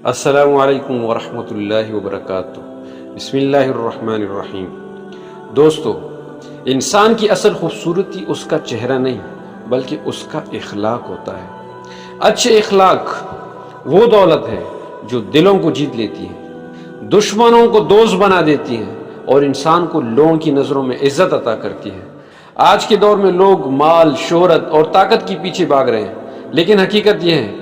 السلام علیکم ورحمۃ اللہ وبرکاتہ۔ بسم اللہ الرحمن الرحیم۔ دوستو، انسان کی اصل خوبصورتی اس کا چہرہ نہیں بلکہ اس کا اخلاق ہوتا ہے۔ اچھے اخلاق وہ دولت ہے جو دلوں کو جیت لیتی ہے، دشمنوں کو دوست بنا دیتی ہے اور انسان کو لوگوں کی نظروں میں عزت عطا کرتی ہے۔ آج کے دور میں لوگ مال، شہرت اور طاقت کے پیچھے بھاگ رہے ہیں، لیکن حقیقت یہ ہے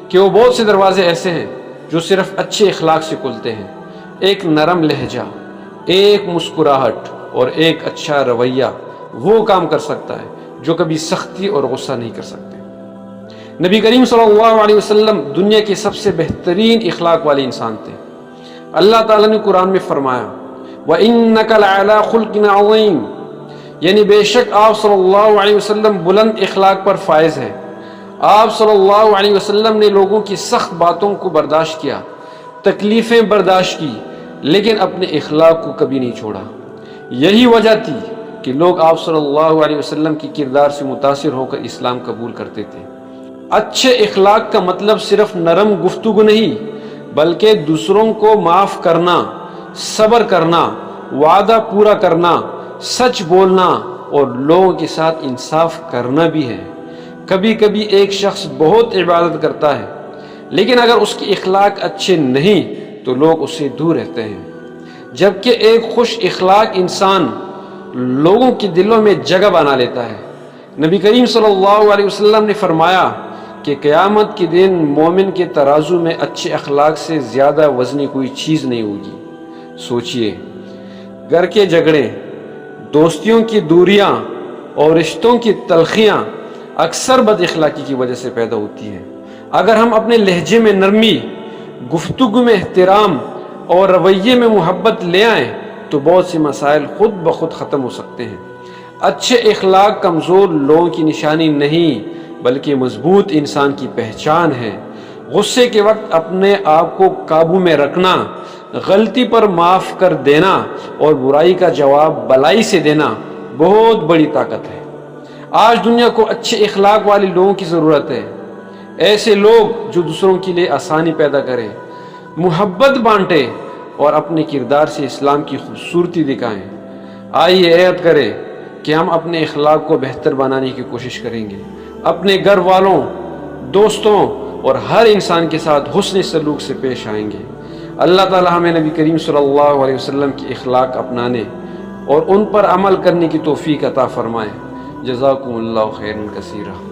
کہ وہ بہت سے دروازے ایسے ہیں جو صرف اچھے اخلاق سے کھلتے ہیں۔ ایک نرم لہجہ، ایک مسکراہٹ اور ایک اچھا رویہ وہ کام کر سکتا ہے جو کبھی سختی اور غصہ نہیں کر سکتے۔ نبی کریم صلی اللہ علیہ وسلم دنیا کے سب سے بہترین اخلاق والے انسان تھے۔ اللہ تعالیٰ نے قرآن میں فرمایا وَإِنَّكَ لَعَلَىٰ خُلْقٍ عَظِيمٍ، یعنی بے شک آپ صلی اللہ علیہ وسلم بلند اخلاق پر فائز ہیں۔ آپ صلی اللہ علیہ وسلم نے لوگوں کی سخت باتوں کو برداشت کیا، تکلیفیں برداشت کی، لیکن اپنے اخلاق کو کبھی نہیں چھوڑا۔ یہی وجہ تھی کہ لوگ آپ صلی اللہ علیہ وسلم کی کردار سے متاثر ہو کر اسلام قبول کرتے تھے۔ اچھے اخلاق کا مطلب صرف نرم گفتگو نہیں بلکہ دوسروں کو معاف کرنا، صبر کرنا، وعدہ پورا کرنا، سچ بولنا اور لوگوں کے ساتھ انصاف کرنا بھی ہے۔ کبھی کبھی ایک شخص بہت عبادت کرتا ہے لیکن اگر اس کے اخلاق اچھے نہیں تو لوگ اس سے دور رہتے ہیں، جبکہ ایک خوش اخلاق انسان لوگوں کے دلوں میں جگہ بنا لیتا ہے۔ نبی کریم صلی اللہ علیہ وسلم نے فرمایا کہ قیامت کے دن مومن کے ترازو میں اچھے اخلاق سے زیادہ وزنی کوئی چیز نہیں ہوگی۔ سوچئے، گھر کے جھگڑے، دوستیوں کی دوریاں اور رشتوں کی تلخیاں اکثر بد اخلاقی کی وجہ سے پیدا ہوتی ہیں۔ اگر ہم اپنے لہجے میں نرمی، گفتگو میں احترام اور رویے میں محبت لے آئیں تو بہت سے مسائل خود بخود ختم ہو سکتے ہیں۔ اچھے اخلاق کمزور لوگوں کی نشانی نہیں بلکہ مضبوط انسان کی پہچان ہے۔ غصے کے وقت اپنے آپ کو قابو میں رکھنا، غلطی پر معاف کر دینا اور برائی کا جواب بلائی سے دینا بہت بڑی طاقت ہے۔ آج دنیا کو اچھے اخلاق والے لوگوں کی ضرورت ہے، ایسے لوگ جو دوسروں کے لیے آسانی پیدا کریں، محبت بانٹیں اور اپنے کردار سے اسلام کی خوبصورتی دکھائیں۔ آئیے عہد کریں کہ ہم اپنے اخلاق کو بہتر بنانے کی کوشش کریں گے، اپنے گھر والوں، دوستوں اور ہر انسان کے ساتھ حسن سلوک سے پیش آئیں گے۔ اللہ تعالی ہمیں نبی کریم صلی اللہ علیہ وسلم کی اخلاق اپنانے اور ان پر عمل کرنے کی توفیق عطا فرمائے۔ جزاکم اللہ خیرا کثیرا۔